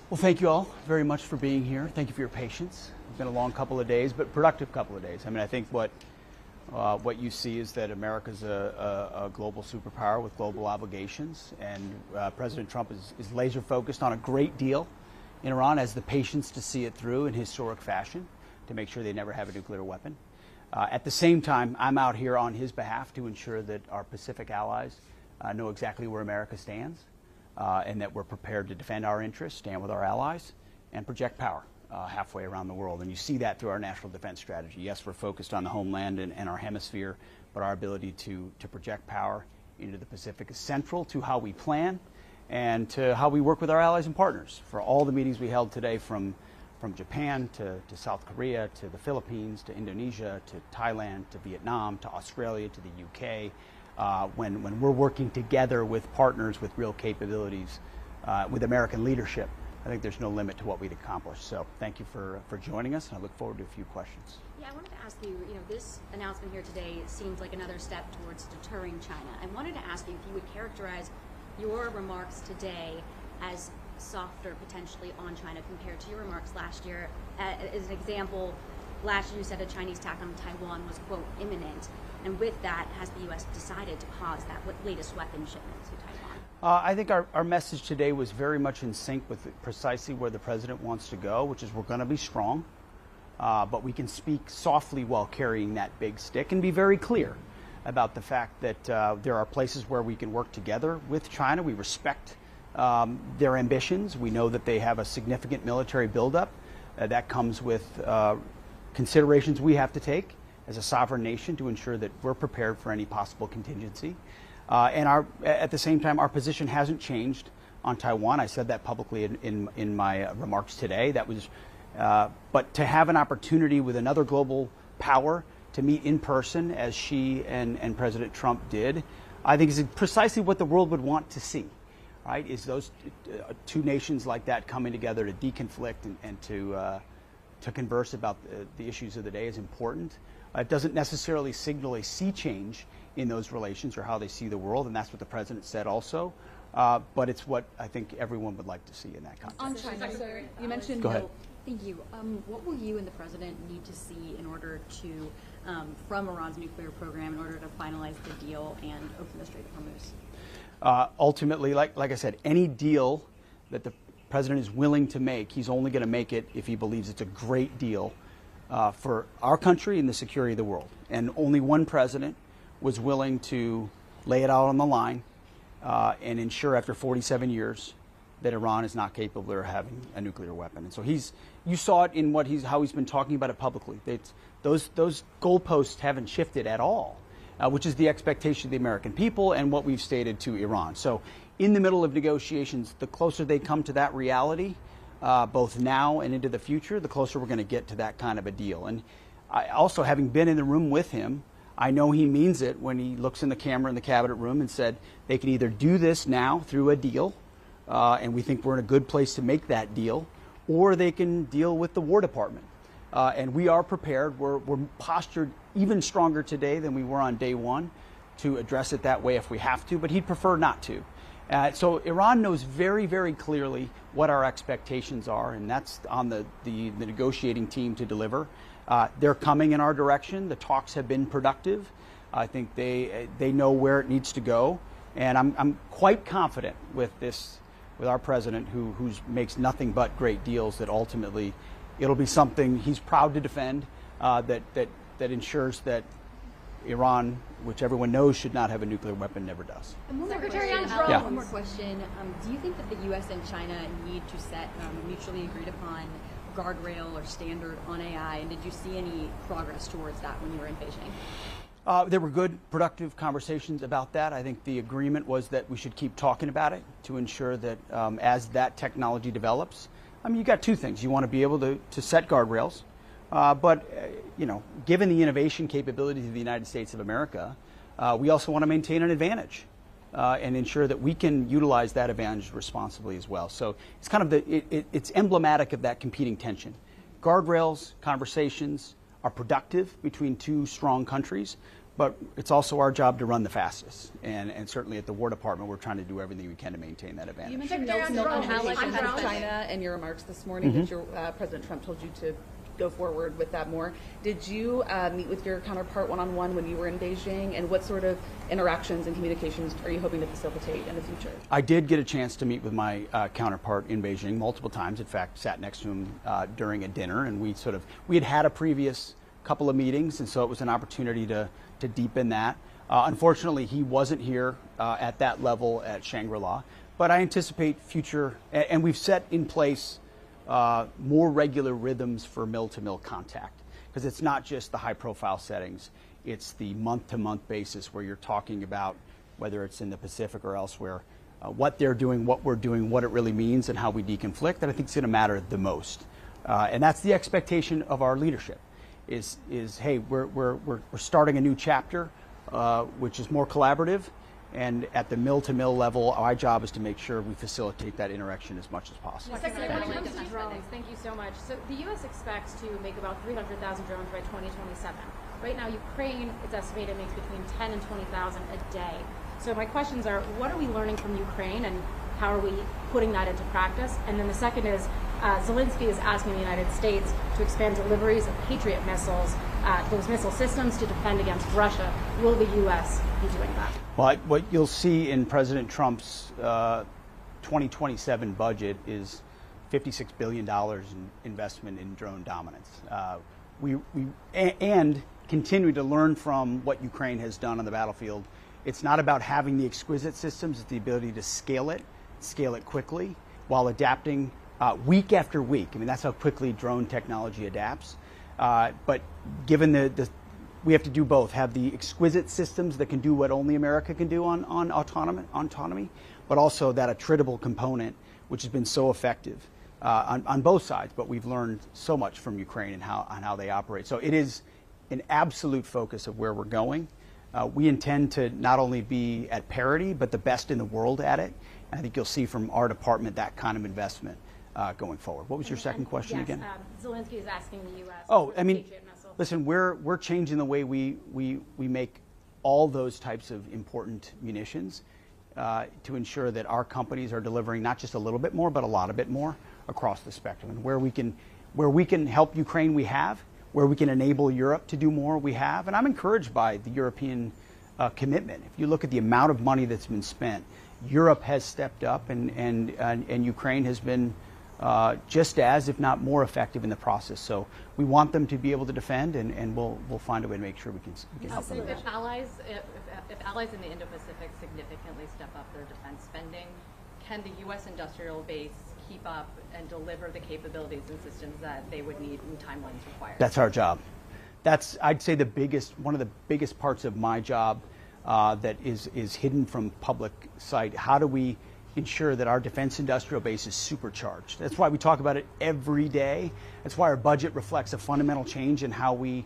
Well, thank you all very much for being here. Thank you for your patience. It's been a long couple of days, but productive couple of days. I mean, I think what you see is that America's a global superpower with global obligations, and President Trump is laser focused on a great deal in Iran, has the patience to see it through in historic fashion to make sure they never have a nuclear weapon. At the same time, I'm out here on his behalf to ensure that our Pacific allies know exactly where America stands. And that we're prepared to defend our interests, stand with our allies, and project power halfway around the world. And you see that through our national defense strategy. Yes, we're focused on the homeland and our hemisphere, but our ability to project power into the Pacific is central to how we plan and to how we work with our allies and partners. For all the meetings we held today, from Japan to South Korea to the Philippines to Indonesia to Thailand to Vietnam to Australia to the UK, when we're working together with partners with real capabilities, with American leadership, I think there's no limit to what we'd accomplish. So thank you for joining us, and I look forward to a few questions. Yeah, I wanted to ask you, this announcement here today seems like another step towards deterring China. I wanted to ask you if you would characterize your remarks today as softer potentially on China compared to your remarks last year. As an example, last year you said a Chinese attack on Taiwan was, quote, imminent. And with that, has the U.S. decided to pause that latest weapon shipment to Taiwan? I think our message today was very much in sync with precisely where the president wants to go, which is we're going to be strong, but we can speak softly while carrying that big stick and be very clear about the fact that there are places where we can work together with China. We respect their ambitions. We know that they have a significant military buildup. That comes with considerations we have to take as a sovereign nation to ensure that we're prepared for any possible contingency. And at the same time, our position hasn't changed on Taiwan. I said that publicly in my remarks today. That was, but to have an opportunity with another global power to meet in person, as she and President Trump did, I think is precisely what the world would want to see. Right? Is those two nations like that coming together to deconflict and to converse about the issues of the day is important. It doesn't necessarily signal a sea change in those relations or how they see the world, and that's what the president said also. But it's what I think everyone would like to see in that context. On China, sir, you mentioned. Go ahead. Thank you. What will you and the president need to see in order to, from Iran's nuclear program, in order to finalize the deal and open the Strait of Hormuz? Ultimately, like I said, any deal that the president is willing to make, he's only going to make it if he believes it's a great deal for our country and the security of the world. And only one president was willing to lay it out on the line and ensure after 47 years that Iran is not capable of having a nuclear weapon. And so you saw it in how he's been talking about it publicly. Those goalposts haven't shifted at all, which is the expectation of the American people and what we've stated to Iran. So in the middle of negotiations, the closer they come to that reality, both now and into the future, the closer we're going to get to that kind of a deal. And I also, having been in the room with him, I know he means it when he looks in the camera in the cabinet room and said they can either do this now through a deal, and we think we're in a good place to make that deal, or they can deal with the War Department. And we are prepared. We're postured even stronger today than we were on day one to address it that way if we have to, but he'd prefer not to. So Iran knows very, very clearly what our expectations are, and that's on the negotiating team to deliver. They're coming in our direction. The talks have been productive. I think they know where it needs to go, and I'm quite confident with our president, who makes nothing but great deals, that ultimately it'll be something he's proud to defend, that ensures that Iran, which everyone knows should not have a nuclear weapon, never does. Secretary Andrew, Yeah. One more question. Do you think that the U.S. and China need to set mutually agreed upon guardrail or standard on AI, and did you see any progress towards that when you were in Beijing? There were good, productive conversations about that. I think the agreement was that we should keep talking about it to ensure that as that technology develops, you got two things. You want to be able to set guardrails, but given the innovation capabilities of the United States of America, we also want to maintain an advantage and ensure that we can utilize that advantage responsibly as well. So it's kind of it's emblematic of that competing tension. Guardrails, conversations are productive between two strong countries, but it's also our job to run the fastest. And certainly at the War Department, we're trying to do everything we can to maintain that advantage. You mentioned no communication with China in your remarks this morning. That your President Trump told you to go forward with that more. Did you meet with your counterpart one-on-one when you were in Beijing, and what sort of interactions and communications are you hoping to facilitate in the future? I did get a chance to meet with my counterpart in Beijing multiple times. In fact, sat next to him during a dinner, and we had a previous couple of meetings, and so it was an opportunity to deepen that. Unfortunately, he wasn't here at that level at Shangri-La, but I anticipate future, and we've set in place more regular rhythms for mill-to-mill contact, because it's not just the high-profile settings, it's the month-to-month basis where you're talking about, whether it's in the Pacific or elsewhere, what they're doing, what we're doing, what it really means, and how we deconflict, that I think is going to matter the most. And that's the expectation of our leadership, is hey, we're starting a new chapter, which is more collaborative, and at the mill-to-mill level, our job is to make sure we facilitate that interaction as much as possible. Secretary, when it comes to drones, thank you so much. So the U.S. expects to make about 300,000 drones by 2027. Right now, Ukraine, it's estimated, makes between 10 and 20,000 a day. So my questions are, what are we learning from Ukraine, and how are we putting that into practice? And then the second is, Zelensky is asking the United States to expand deliveries of Patriot missiles, those missile systems, to defend against Russia. Will the U.S. be doing that? Well, what you'll see in President Trump's 2027 budget is $56 billion in investment in drone dominance. And continue to learn from what Ukraine has done on the battlefield. It's not about having the exquisite systems, it's the ability to scale it quickly, while adapting week after week. I mean, that's how quickly drone technology adapts. But given we have to do both, have the exquisite systems that can do what only America can do on autonomy, but also that attritable component, which has been so effective on both sides. But we've learned so much from Ukraine and how they operate. So it is an absolute focus of where we're going. We intend to not only be at parity, but the best in the world at it. And I think you'll see from our department that kind of investment going forward. What was your second question again? Zelensky is asking the U.S. Oh, I mean, Patriot missile. listen, we're changing the way we make all those types of important munitions to ensure that our companies are delivering not just a little bit more, but a lot of bit more across the spectrum. And where we can help Ukraine, we have. Where we can enable Europe to do more, we have. And I'm encouraged by the European commitment. If you look at the amount of money that's been spent, Europe has stepped up, and Ukraine has been just as, if not more, effective in the process. So we want them to be able to defend, and we'll find a way to make sure we can help them. If allies in the Indo-Pacific significantly step up their defense spending, can the U.S. industrial base keep up and deliver the capabilities and systems that they would need in timelines required? That's our job. That's, I'd say, one of the biggest parts of my job that is hidden from public sight. How do we ensure that our defense industrial base is supercharged? That's why we talk about it every day. That's why our budget reflects a fundamental change in how we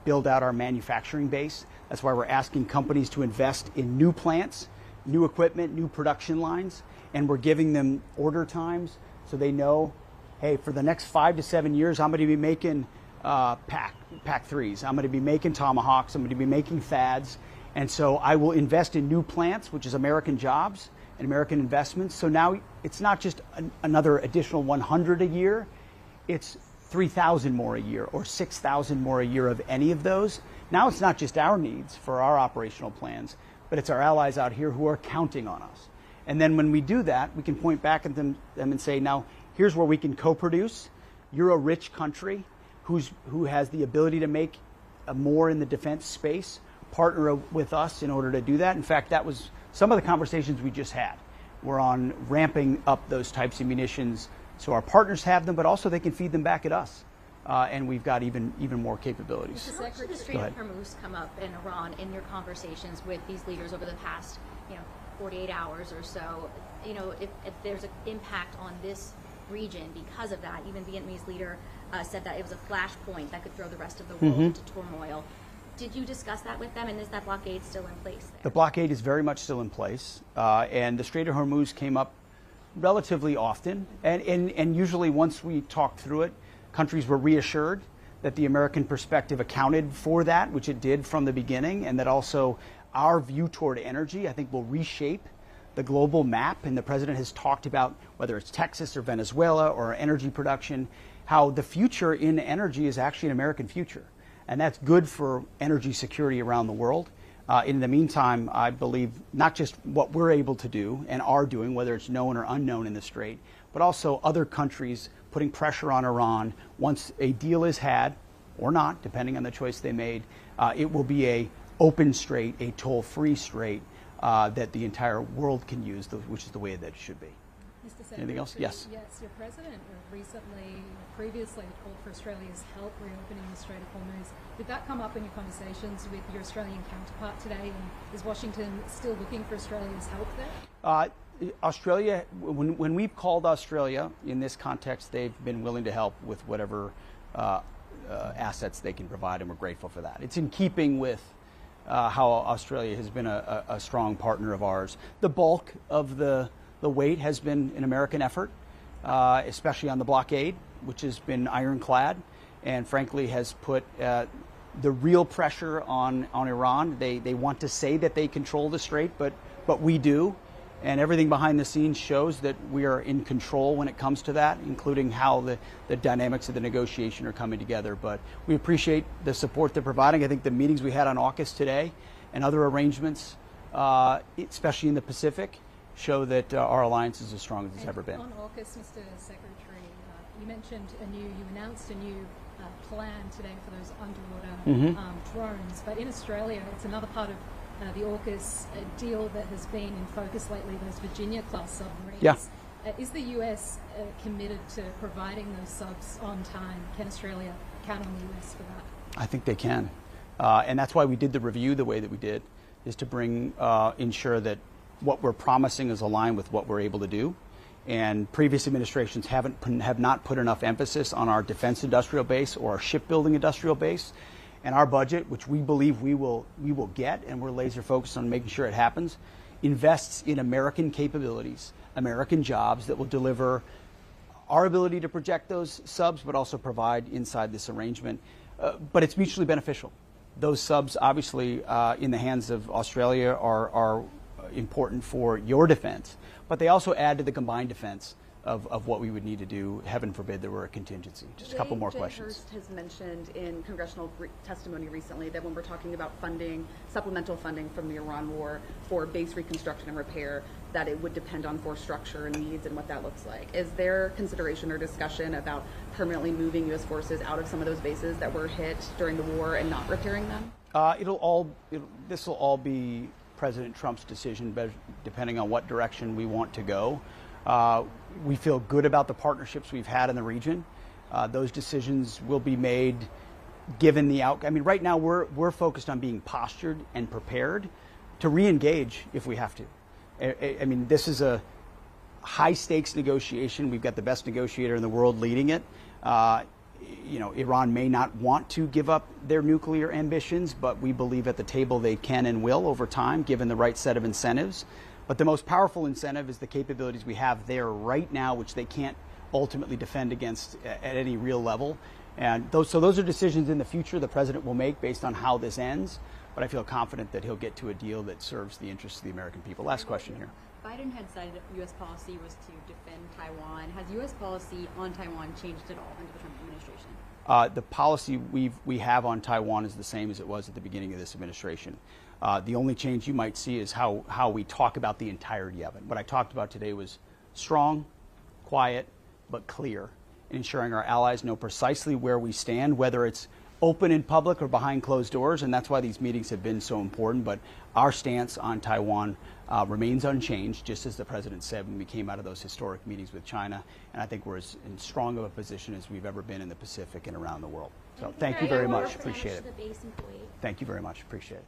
build out our manufacturing base. That's why we're asking companies to invest in new plants, new equipment, new production lines, and we're giving them order times so they know, hey, for the next 5 to 7 years, I'm going to be making PAC-3s. I'm going to be making Tomahawks. I'm going to be making THAADs. And so I will invest in new plants, which is American jobs and American investments. So now it's not just another additional 100 a year. It's 3,000 more a year or 6,000 more a year of any of those. Now it's not just our needs for our operational plans, but it's our allies out here who are counting on us. And then when we do that, we can point back at them and say, now, here's where we can co-produce. You're a rich country who has the ability to make more in the defense space. Partner with us in order to do that. In fact, that was some of the conversations we just had. We're on ramping up those types of munitions so our partners have them, but also they can feed them back at us. And we've got even more capabilities. How much did the Strait of Hormuz come up in Iran in your conversations with these leaders over the past, 48 hours or so? If there's an impact on this region because of that, even Vietnamese leader said that it was a flashpoint that could throw the rest of the world into turmoil. Did you discuss that with them, and is that blockade still in place there? The blockade is very much still in place, and the Strait of Hormuz came up relatively often, and usually once we talked through it, countries were reassured that the American perspective accounted for that, which it did from the beginning, and that also our view toward energy, I think, will reshape the global map. And the president has talked about, whether it's Texas or Venezuela or energy production, how the future in energy is actually an American future. And that's good for energy security around the world. In the meantime, I believe not just what we're able to do and are doing, whether it's known or unknown in the Strait, but also other countries putting pressure on Iran. Once a deal is had, or not, depending on the choice they made, it will be a open strait, a toll-free strait that the entire world can use, which is the way that it should be. Mr. Secretary, anything else? Yes. Yes, your president previously called for Australia's help reopening the Strait of Hormuz. Did that come up in your conversations with your Australian counterpart today? And is Washington still looking for Australia's help there? Australia, when we've called Australia in this context, they've been willing to help with whatever assets they can provide, and we're grateful for that. It's in keeping with how Australia has been a strong partner of ours. The bulk of the weight has been an American effort, especially on the blockade, which has been ironclad, and frankly has put the real pressure on Iran. They want to say that they control the strait, but we do. And everything behind the scenes shows that we are in control when it comes to that, including how the dynamics of the negotiation are coming together. But we appreciate the support they're providing. I think the meetings we had on AUKUS today and other arrangements, especially in the Pacific, show that our alliance is as strong as it's ever been. On AUKUS, Mr. Secretary, you announced a new plan today for those underwater drones. But in Australia, it's another part of the AUKUS deal that has been in focus lately, those Virginia-class submarines. Yeah. Is the U.S. Committed to providing those subs on time? Can Australia count on the U.S. for that? I think they can. And that's why we did the review the way that we did, is to ensure that what we're promising is aligned with what we're able to do. And previous administrations have not put enough emphasis on our defense industrial base or our shipbuilding industrial base. And our budget, which we believe we will get, and we're laser focused on making sure it happens, invests in American capabilities, American jobs that will deliver our ability to project those subs, but also provide inside this arrangement. But it's mutually beneficial. Those subs, obviously, in the hands of Australia are important for your defense, but they also add to the combined defense of what we would need to do, heaven forbid there were a contingency. Just a couple more questions. Hegseth has mentioned in congressional testimony recently that when we're talking about funding, supplemental funding from the Iran war for base reconstruction and repair, that it would depend on force structure and needs and what that looks like. Is there consideration or discussion about permanently moving U.S. forces out of some of those bases that were hit during the war and not repairing them? This will all be President Trump's decision, depending on what direction we want to go. We feel good about the partnerships we've had in the region. Those decisions will be made given the outcome. I mean, right now we're focused on being postured and prepared to re-engage if we have to. I mean, this is a high-stakes negotiation. We've got the best negotiator in the world leading it. Iran may not want to give up their nuclear ambitions, but we believe at the table they can and will over time, given the right set of incentives. But the most powerful incentive is the capabilities we have there right now, which they can't ultimately defend against at any real level. And those are decisions in the future the president will make based on how this ends. But I feel confident that he'll get to a deal that serves the interests of the American people. Last question here. Biden had cited U.S. policy was to defend Taiwan. Has U.S. policy on Taiwan changed at all under the Trump administration? The policy we have on Taiwan is the same as it was at the beginning of this administration. The only change you might see is how we talk about the entirety of it. What I talked about today was strong, quiet, but clear, and ensuring our allies know precisely where we stand, whether it's open in public or behind closed doors, and that's why these meetings have been so important. But our stance on Taiwan remains unchanged, just as the president said when we came out of those historic meetings with China, and I think we're as in strong of a position as we've ever been in the Pacific and around the world. So thank you very much. Appreciate it. Thank you very much. Appreciate it.